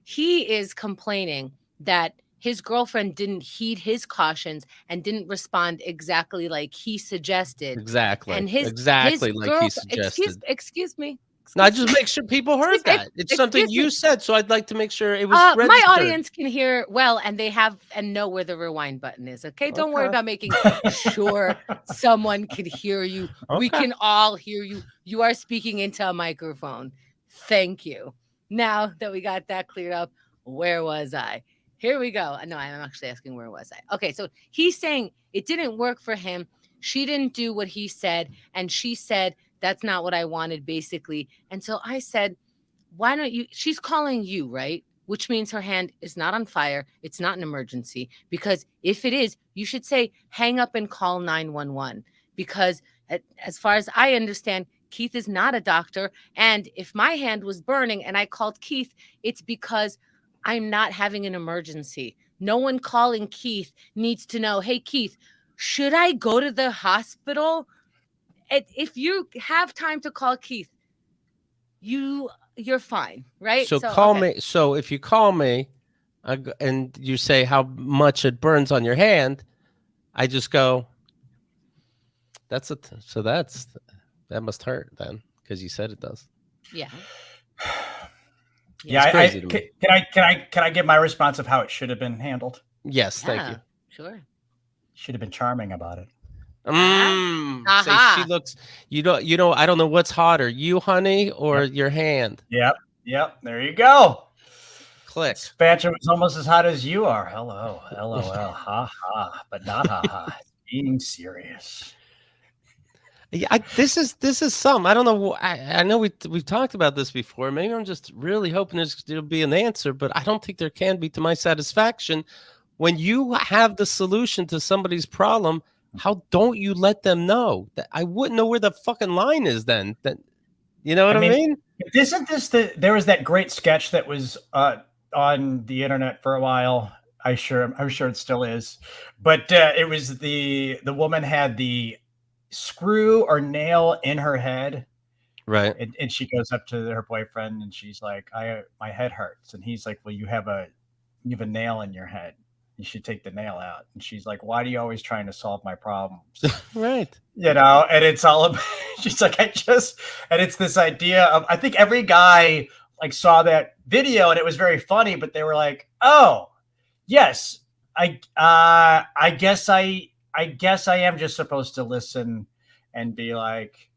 He is complaining that his girlfriend didn't heed his cautions and didn't respond exactly like he suggested. Exactly. And his exactly like girl, he suggested. Excuse me. No, I just make sure people heard that. It's something you said, so I'd like to make sure it was registered. My audience can hear well, and they have and know where the rewind button is. Okay, don't worry about making sure someone can hear you. Okay. We can all hear you. You are speaking into a microphone. Thank you. Now that we got that cleared up, where was I? Here we go. No, I'm actually asking where was I? Okay, so he's saying it didn't work for him. She didn't do what he said, and she said that's not what I wanted, basically. And so I said, why don't you? She's calling you, right? Which means her hand is not on fire. It's not an emergency. Because if it is, you should say, hang up and call 911. Because as far as I understand, Keith is not a doctor. And if my hand was burning and I called Keith, it's because I'm not having an emergency. No one calling Keith needs to know, hey, Keith, should I go to the hospital? If you have time to call Keith, you're fine, right? So call me. So if you call me and you say how much it burns on your hand, I just go, that must hurt then, because you said it does. Yeah. Yeah. Can I give my response of how it should have been handled? Yes, thank you. Sure. Should have been charming about it. Say she looks. You know. I don't know what's hotter, you, honey, or your hand. Yep. There you go. Click. Spancher was almost as hot as you are. Hello, LOL, ha ha, but not ha ha. Being serious. Yeah, this is some. I don't know. I know we've talked about this before. Maybe I'm just really hoping there'll be an answer, but I don't think there can be to my satisfaction. When you have the solution to somebody's problem, how don't you let them know? That I wouldn't know where the fucking line is then. That, you know what I mean? Isn't this there was that great sketch that was on the internet for a while. I'm sure it still is. But it was the woman had the screw or nail in her head. Right. And she goes up to her boyfriend and she's like, my head hurts. And he's like, well, you have a nail in your head. You should take the nail out. And she's like, why are you always trying to solve my problems? Right. You know, and it's all about, she's like, and it's this idea of, I think every guy like saw that video and it was very funny, but they were like, oh yes, I guess I am just supposed to listen and be like,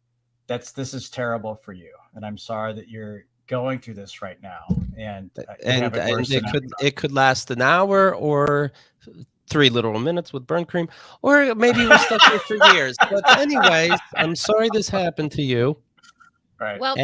this is terrible for you. And I'm sorry that you're going through this right now. And it could last an hour or 3 literal minutes with burn cream, or maybe you were stuck there for years. But anyways, I'm sorry this happened to you. Right. Well,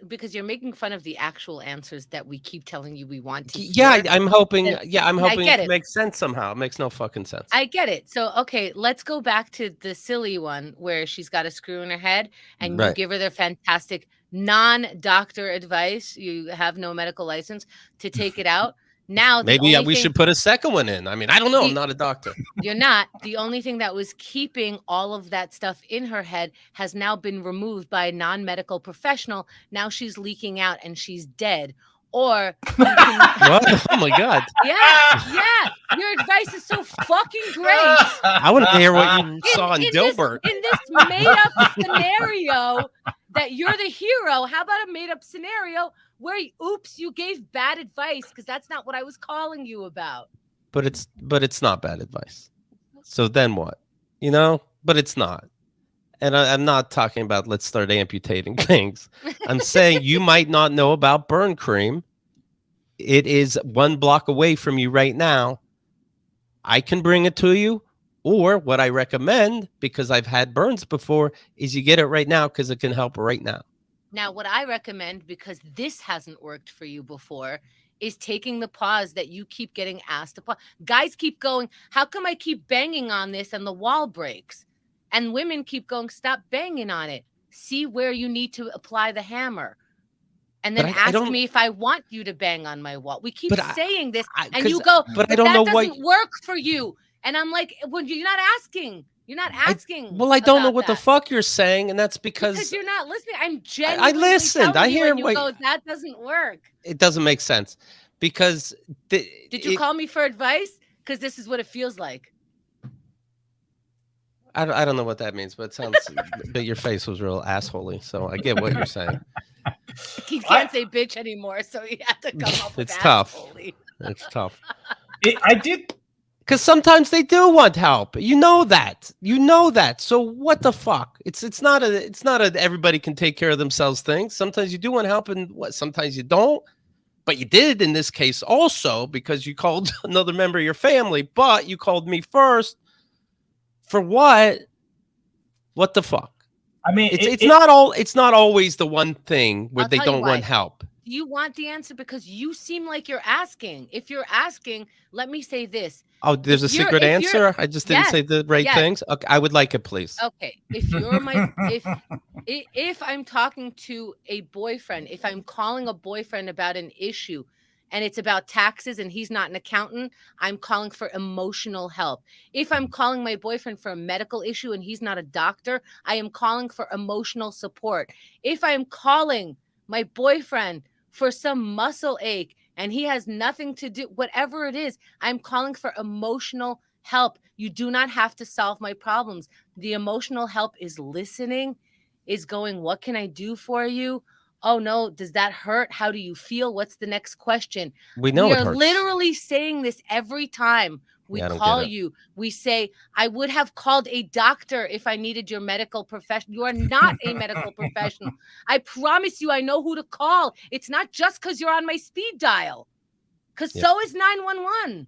because you're making fun of the actual answers that we keep telling you we want to hear. Yeah, I'm hoping it makes sense somehow. It makes no fucking sense. I get it. So, okay, let's go back to the silly one where she's got a screw in her head and you give her their fantastic non-doctor advice. You have no medical license to take it out. Now, maybe we should put a second one in. I mean, I don't know. I'm not a doctor. You're not. The only thing that was keeping all of that stuff in her head has now been removed by a non-medical professional. Now she's leaking out and she's dead. Or what? Oh my God. Yeah. Your advice is so fucking great. I want to hear what you saw in Dilbert. In this made-up scenario that you're the hero, how about a made-up scenario where, oops, you gave bad advice because that's not what I was calling you about. But it's not bad advice. So then what? You know? But it's not. And I'm not talking about let's start amputating things. I'm saying you might not know about burn cream. It is 1 block away from you right now. I can bring it to you. Or what I recommend, because I've had burns before, is you get it right now because it can help right now. Now, what I recommend, because this hasn't worked for you before, is taking the pause that you keep getting asked to pause. Guys keep going, how come I keep banging on this and the wall breaks? And women keep going, stop banging on it. See where you need to apply the hammer. And then ask me if I want you to bang on my wall. We keep saying this, and you go, but I don't know what doesn't work for you. And I'm like, well, you're not asking. You're not asking. Well, I don't know what the fuck you're saying, and that's because you're not listening. I'm genuinely. I listened. I hear you go, that doesn't work. It doesn't make sense because. Did you call me for advice? Because this is what it feels like. I don't know what that means, but it sounds. But your face was real assholey, so I get what you're saying. He can't say bitch anymore, so he had to come up with assholey. It's tough. I did. Because sometimes they do want help. You know that. So what the fuck? It's not a everybody can take care of themselves thing. Sometimes you do want help, and sometimes you don't. But you did in this case also because you called another member of your family, but you called me first. For what? What the fuck? I mean, it's not always the one thing where they don't want help. You want the answer because you seem like you're asking. If you're asking, let me say this. Oh, there's a secret answer. I just didn't say the right things. Okay, I would like it, please. Okay, if you're if I'm talking to a boyfriend, if I'm calling a boyfriend about an issue, and it's about taxes and he's not an accountant, I'm calling for emotional help. If I'm calling my boyfriend for a medical issue and he's not a doctor, I am calling for emotional support. If I'm calling my boyfriend for some muscle ache and he has nothing to do, whatever it is, I'm calling for emotional help. You do not have to solve my problems. The emotional help is listening, is going, what can I do for you? Oh no, does that hurt? How do you feel? What's the next question? We know it hurts. Literally saying this every time we call you. We say, I would have called a doctor if I needed your medical profession. You are not a medical professional. I promise you, I know who to call. It's not just because you're on my speed dial. Because so is 911.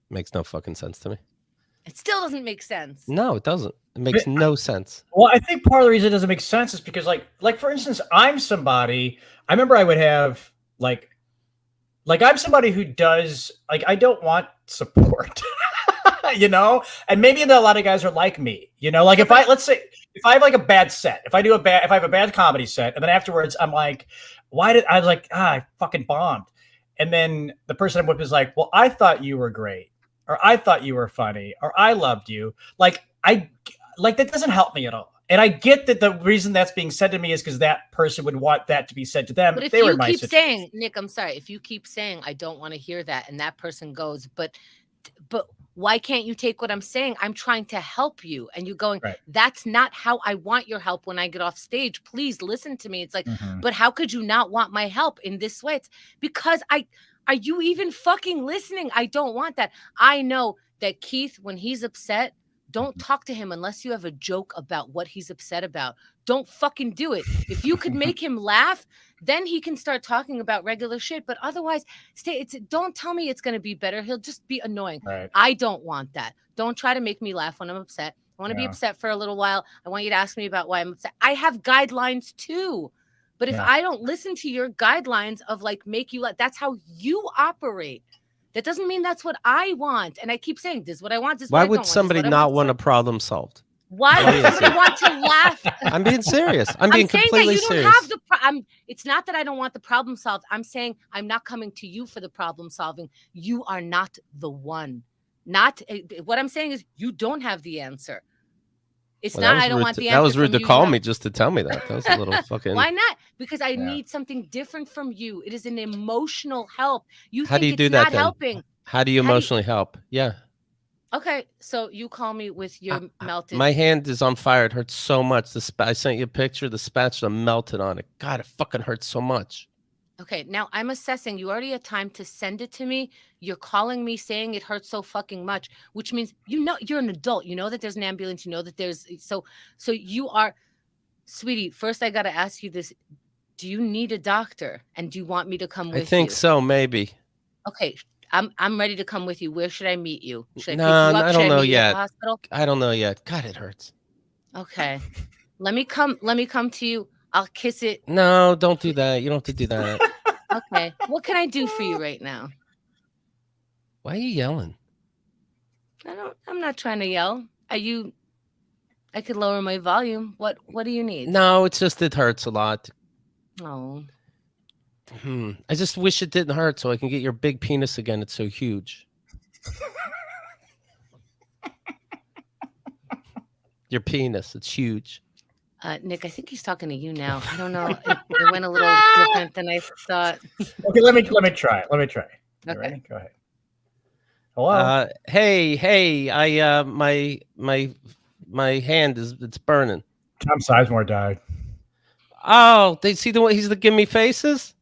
Makes no fucking sense to me. It still doesn't make sense. No, it doesn't. It makes no sense. Well, I think part of the reason it doesn't make sense is because, like for instance, I'm somebody. I remember I would have like I'm somebody who does I don't want support, you know. And maybe a lot of guys are like me, you know. Like let's say if I have like a bad set, if I have a bad comedy set, and then afterwards I'm like, I fucking bombed, and then the person I'm with is like, well, I thought you were great, or I thought you were funny, or I loved you, that doesn't help me at all. And I get that the reason that's being said to me is because that person would want that to be said to them. But if you keep saying, Nick, I'm sorry, if you keep saying, I don't want to hear that, and that person goes, but why can't you take what I'm saying? I'm trying to help you. And you're going, that's not how I want your help when I get off stage. Please listen to me. It's like, but how could you not want my help in this way? It's because are you even fucking listening? I don't want that. I know that Keith, when he's upset, don't talk to him unless you have a joke about what he's upset about. Don't fucking do it. If you could make him laugh, then he can start talking about regular shit. But otherwise, don't tell me it's going to be better. He'll just be annoying. Right. I don't want that. Don't try to make me laugh when I'm upset. I want to be upset for a little while. I want you to ask me about why I'm upset. I have guidelines too. But if I don't listen to your guidelines of make you laugh, that's how you operate. That doesn't mean that's what I want. And I keep saying, this is what I want. Why would somebody not want a problem solved? Why would somebody want to laugh? I'm being serious. I'm being completely serious. Have the it's not that I don't want the problem solved. I'm saying I'm not coming to you for the problem solving. You are not the one. What I'm saying is you don't have the answer. It's not, I don't want the answer. That was rude to call me just to tell me that. That was a little fucking. Why not? Because I need something different from you. It is an emotional help. How do you do that? Helping. How do you emotionally help? Yeah. Okay, so you call me with your melted. My hand is on fire. It hurts so much. I sent you a picture. The spatula melted on it. God, it fucking hurts so much. Okay, now I'm assessing. You already had time to send it to me. You're calling me saying it hurts so fucking much, which means you're an adult. You know that there's an ambulance. You know that there's so you are, sweetie. First, I got to ask you this: do you need a doctor, and do you want me to come with you? I think so, maybe. Okay, I'm ready to come with you. Where should I meet you? Should I no, pick you up? I don't know yet. Hospital? I don't know yet. God, it hurts. Okay, let me come to you. I'll kiss it. No, don't do that. You don't have to do that. Okay. What can I do for you right now? Why are you yelling? I'm not trying to yell. I could lower my volume. What do you need? No, it's just it hurts a lot. Oh. I just wish it didn't hurt so I can get your big penis again. It's so huge. Your penis, it's huge. Nick, I think he's talking to you now. I don't know. It went a little different than I thought. Okay, let me try. Let me try. You Okay. ready? Go ahead. Hello. Hey, I my hand it's burning. Tom Sizemore died. Oh, they see the way he's giving me faces?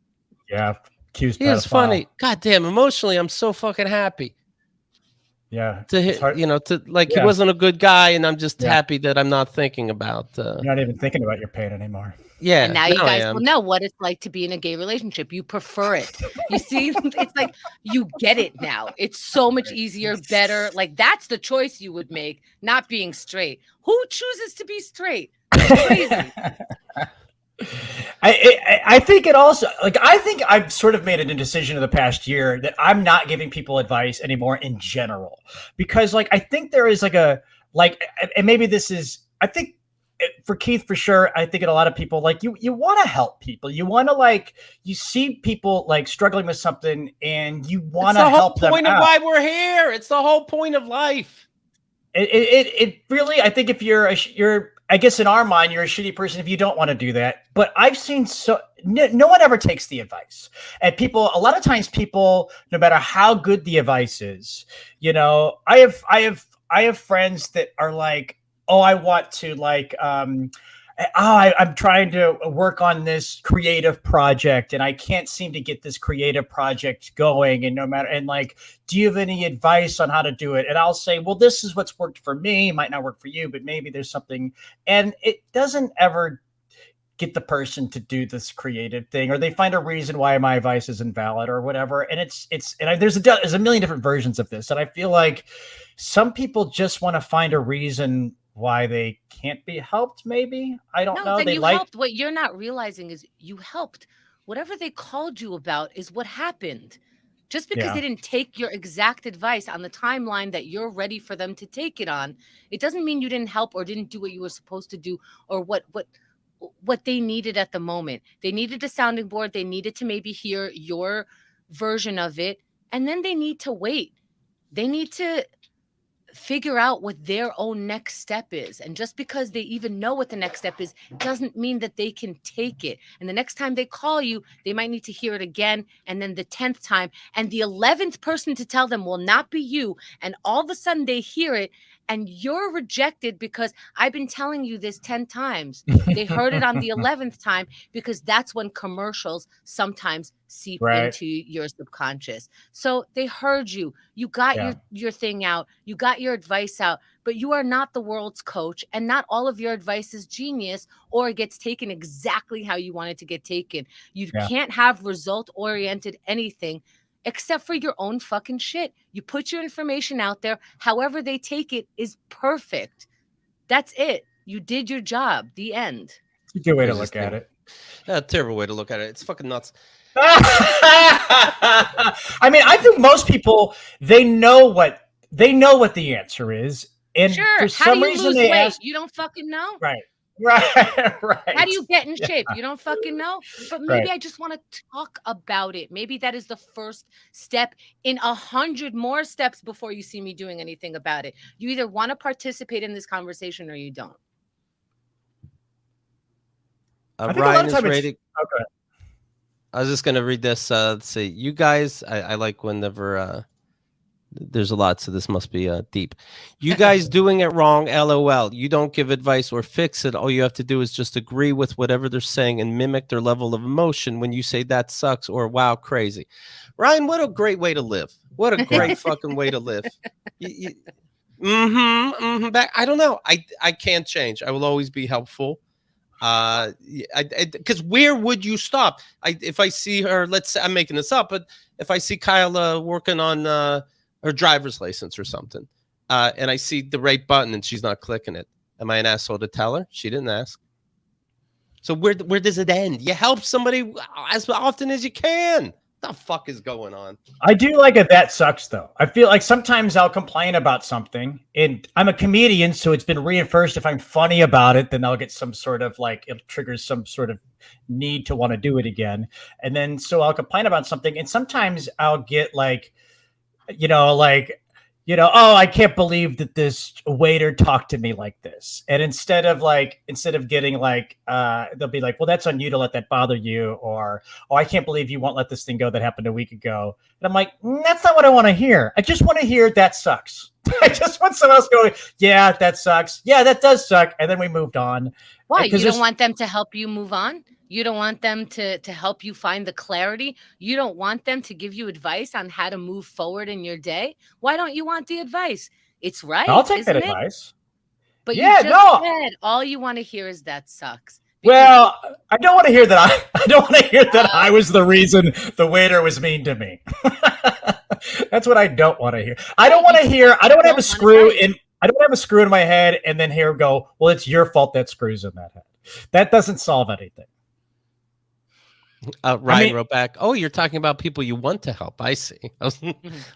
Yeah. Accused He is pedophile. funny. God damn, emotionally, I'm so fucking happy. Yeah. To it's hard- hit, he Yeah. wasn't a good guy, and I'm just Yeah. happy that I'm not thinking about. You're not even thinking about your pain anymore. Yeah, And now you I guys am. will know what it's like to be in a gay relationship. You prefer it. You see, it's like you get it now. It's so much easier, better. Like that's the choice you would make, not being straight. Who chooses to be straight? That's crazy. I think it also I think I've sort of made a decision in the past year that I'm not giving people advice anymore in general, because I think there is and maybe this is, I think for Keith for sure, I think in a lot of people you want to help people, you want to you see people struggling with something and you want to help them out. It's the whole point of why we're here. It's the whole point of life. It really, I think if you're I guess in our mind, you're a shitty person if you don't want to do that. But I've seen no one ever takes the advice. And a lot of times people, no matter how good the advice is, I have friends that are like, oh, I want to I'm trying to work on this creative project and I can't seem to get this creative project going. And do you have any advice on how to do it? And I'll say, well, this is what's worked for me. It might not work for you, but maybe there's something. And it doesn't ever get the person to do this creative thing, or they find a reason why my advice is invalid or whatever. And there's a million different versions of this. And I feel like some people just want to find a reason why they can't be helped. Maybe I don't know. Then helped. What you're not realizing is you helped. Whatever they called you about is what happened. Just because they didn't take your exact advice on the timeline that you're ready for them to take it on, it doesn't mean you didn't help or didn't do what you were supposed to do or what they needed at the moment. They needed a sounding board. They needed to maybe hear your version of it, and then they need to wait. They need to figure out what their own next step is. And just because they even know what the next step is doesn't mean that they can take it. And the next time they call you, they might need to hear it again. And then the 10th time, and the 11th person to tell them will not be you. And all of a sudden they hear it and you're rejected because I've been telling you this 10 times. They heard it on the 11th time because that's when commercials sometimes seep into your subconscious. So they heard you. You got your thing out. You got your advice out, but you are not the world's coach, and not all of your advice is genius or gets taken exactly how you want it to get taken. You can't have result-oriented anything except for your own fucking shit. You put your information out there. However they take it is perfect. That's it. You did your job. The end. It's a good way to look at it. A terrible way to look at it. It's fucking nuts. I mean, I think most people, they know what the answer is. And for some reason they ask, you don't fucking know. Right. How do you get in shape? You don't fucking know. But maybe I just want to talk about it. Maybe that is the first step in 100 more steps before you see me doing anything about it. You either want to participate in this conversation or you don't. Ryan is ready. Okay. I was just gonna read this. Let's see, you guys. I like whenever there's a lot, so this must be deep. You guys doing it wrong. LOL. You don't give advice or fix it. All you have to do is just agree with whatever they're saying and mimic their level of emotion when you say that sucks or wow, crazy. Ryan, what a great way to live. What a great fucking way to live. Back. I don't know. I can't change. I will always be helpful. Because where would you stop? If I see her, let's say I'm making this up, but if I see Kyle working on her driver's license or something, and I see the right button and she's not clicking it, am I an asshole to tell her? She didn't ask. So where does it end? You help somebody as often as you can. What the fuck is going on? I do like it. That sucks, though. I feel like sometimes I'll complain about something, and I'm a comedian, so it's been reinforced. If I'm funny about it, then I'll get some sort of like, it triggers some sort of need to want to do it again. And then so I'll complain about something, and sometimes I'll get like, oh, I can't believe that this waiter talked to me like this. And instead of getting like, they'll be like, well, that's on you to let that bother you. Or, oh, I can't believe you won't let this thing go that happened a week ago. And I'm like, that's not what I want to hear. I just want to hear that sucks. I just want someone else going, yeah, that sucks. Yeah, that does suck. And then we moved on. Why? You don't want them to help you move on? You don't want them to help you find the clarity? You don't want them to give you advice on how to move forward in your day? Why don't you want the advice? It's right. I'll take that advice. But yeah, you just said all you want to hear is that sucks. Well, I don't want to hear that. I don't want to hear that I was the reason the waiter was mean to me. That's what I don't want to hear. I don't want to hear. I don't want to have a screw in. I don't have a screw in my head and then here go, well, it's your fault that screw's in that head. That doesn't solve anything. Ryan wrote back, oh, you're talking about people you want to help. I see. I was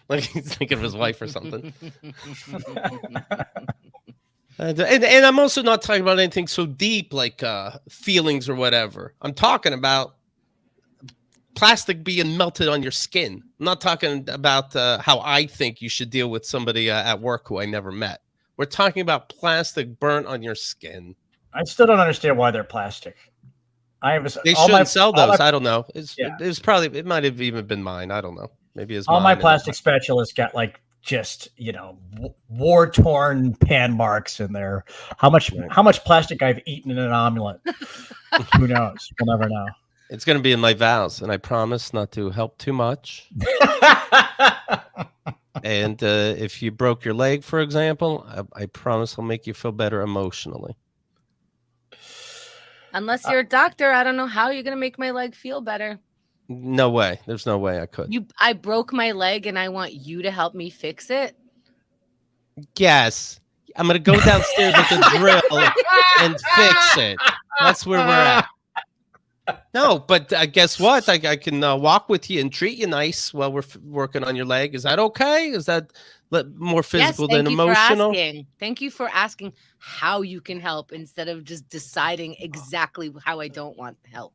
like, he's thinking of his wife or something. And I'm also not talking about anything so deep like feelings or whatever. I'm talking about plastic being melted on your skin. I'm not talking about how I think you should deal with somebody at work who I never met. We're talking about plastic burnt on your skin. I still don't understand why they're plastic. They shouldn't sell those. I don't know. It might have even been mine. I don't know. Maybe it's all my plastic spatulas got like just war torn pan marks in there. How much plastic I've eaten in an omelet? Who knows? We'll never know. It's going to be in my vows, and I promise not to help too much. And if you broke your leg, for example, I promise I'll make you feel better emotionally. Unless you're a doctor, I don't know how you're going to make my leg feel better. No way. There's no way I could. I broke my leg and I want you to help me fix it? Yes. I'm going to go downstairs with the drill and fix it. That's where we're at. No, but guess what? I can walk with you and treat you nice while we're working on your leg. Is that okay? Is that more physical than emotional? Thank you for asking how you can help instead of just deciding exactly how I don't want help.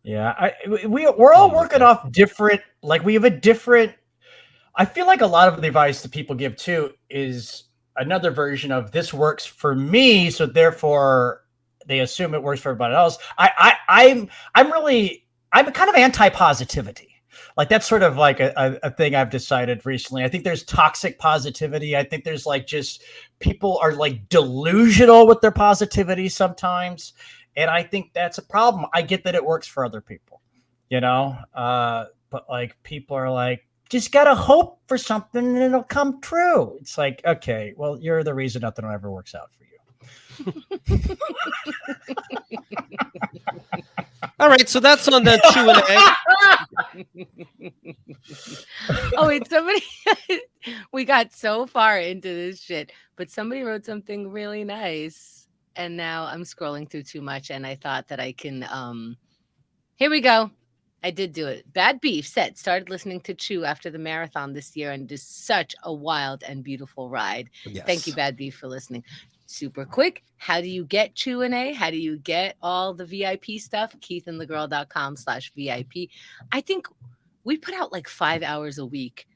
Yeah, we're all working off different. Like we have a different. I feel like a lot of the advice that people give too is another version of this works for me, so therefore they assume it works for everybody else. I'm kind of anti-positivity. Like that's sort of like a thing I've decided recently. I think there's toxic positivity. I think there's like just people are like delusional with their positivity sometimes. And I think that's a problem. I get that it works for other people, but like people are like, just got to hope for something and it'll come true. It's like, okay, well, you're the reason nothing ever works out for you. All right, so that's on the Q&A. Oh, wait, somebody, we got so far into this shit, but somebody wrote something really nice, and now I'm scrolling through too much, and I thought that I can, here we go. I did do it. Bad Beef said, started listening to Chew after the marathon this year, and it is such a wild and beautiful ride. Yes. Thank you, Bad Beef, for listening. Super quick. How do you get Q&A? How do you get all the VIP stuff? KeithandTheGirl.com/VIP. I think we put out like 5 hours a week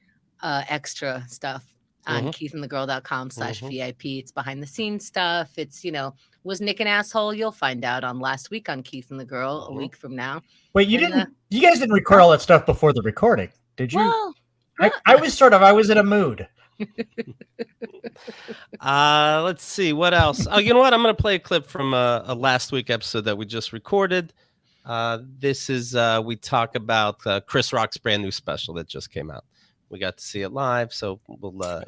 extra stuff on KeithandTheGirl.com/VIP. It's behind the scenes stuff. It's, was Nick an asshole? You'll find out on last week on Keith and the Girl a week from now. Wait, you guys didn't record all that stuff before the recording, did you? Well, I was in a mood. Let's see what else. Oh, you know what? I'm going to play a clip from a last week episode that we just recorded. This is we talk about Chris Rock's brand new special that just came out. We got to see it live, so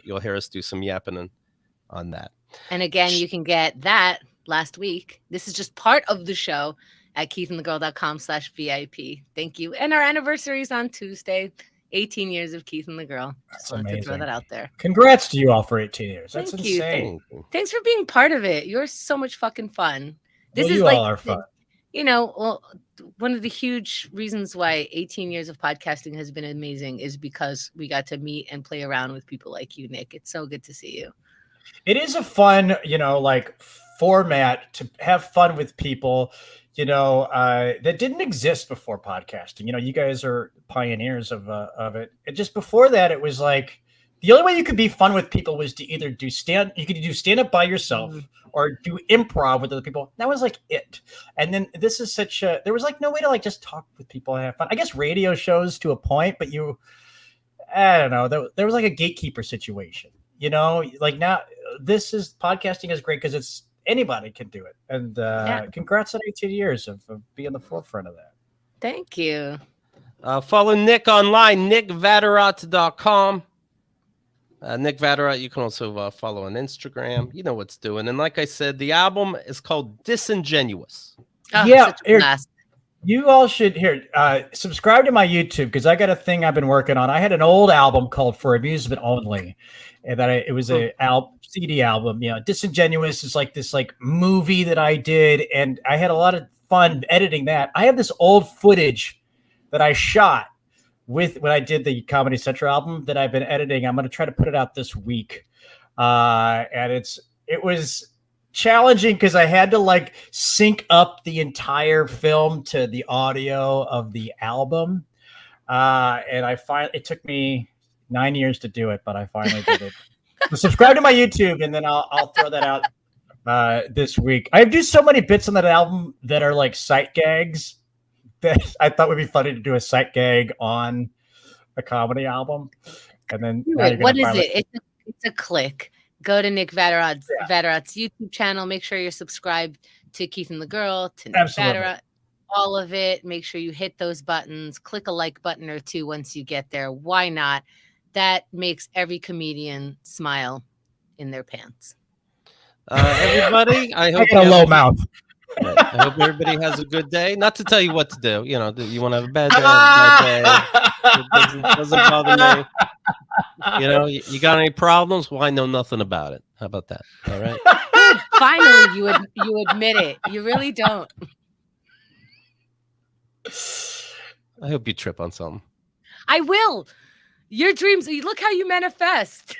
you'll hear us do some yapping on that. And again, you can get that last week. This is just part of the show at KeithandTheGirl.com/VIP. Thank you. And our anniversary is on Tuesday. 18 years of Keith and the Girl. Just wanted to throw that out there. Congrats to you all for 18 years. That's Thank insane. Thanks for being part of it. You're so much fucking fun. This Well, is you like, all are fun. well, one of the huge reasons why 18 years of podcasting has been amazing is because we got to meet and play around with people like you, Nick. It's so good to see you. It is a fun, like format to have fun with people, that didn't exist before podcasting. You guys are pioneers of it. And just before that, it was like the only way you could be fun with people was to either do stand up by yourself or do improv with other people. That was like it. And then this is there was like no way to like just talk with people and have fun. I guess radio shows to a point, but I don't know. There was like a gatekeeper situation, like now podcasting is great because it's anybody can do it. And congrats on 18 years of being the forefront of that. Thank you. Follow Nick online, nickvatterott.com. Nick Vatterott, you can also follow on Instagram. You know what's doing. And like I said, the album is called Disingenuous. Oh, yeah. You all should subscribe to my YouTube because I got a thing I've been working on. I had an old album called For Amusement Only, and it was a CD album. Disingenuous is like this like movie that I did, and I had a lot of fun editing that. I have this old footage that I shot when I did the Comedy Central album that I've been editing. I'm going to try to put it out this week, and it was challenging because I had to like sync up the entire film to the audio of the album. And it took me 9 years to do it, but I finally did it. So subscribe to my YouTube and then I'll throw that out this week. I do so many bits on that album that are like sight gags that I thought would be funny to do a sight gag on a comedy album. And then what is it? It's a click. Go to Nick Vatterott's YouTube channel. Make sure you're subscribed to Keith and the Girl, to Nick Vatterott, all of it. Make sure you hit those buttons. Click a like button or two once you get there. Why not? That makes every comedian smile in their pants. Everybody, I hope a low mouth. I hope everybody has a good day. Not to tell you what to do. You want to have a bad day. Have a bad day. It doesn't bother me. You got any problems? Well, I know nothing about it. How about that? All right. Good. Finally, you admit it. You really don't. I hope you trip on something. I will. Your dreams. Look how you manifest.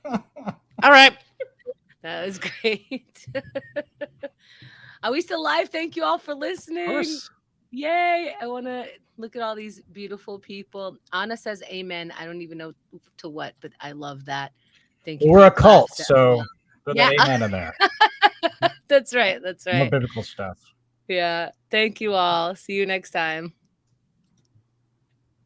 All right. That was great. Are we still live? Thank you all for listening. Of course. Yay. I want to look at all these beautiful people. Anna says amen. I don't even know to what, but I love that. Thank you. We're a cult, so put that amen in there. That's right. That's right. More biblical stuff. Yeah. Thank you all. See you next time.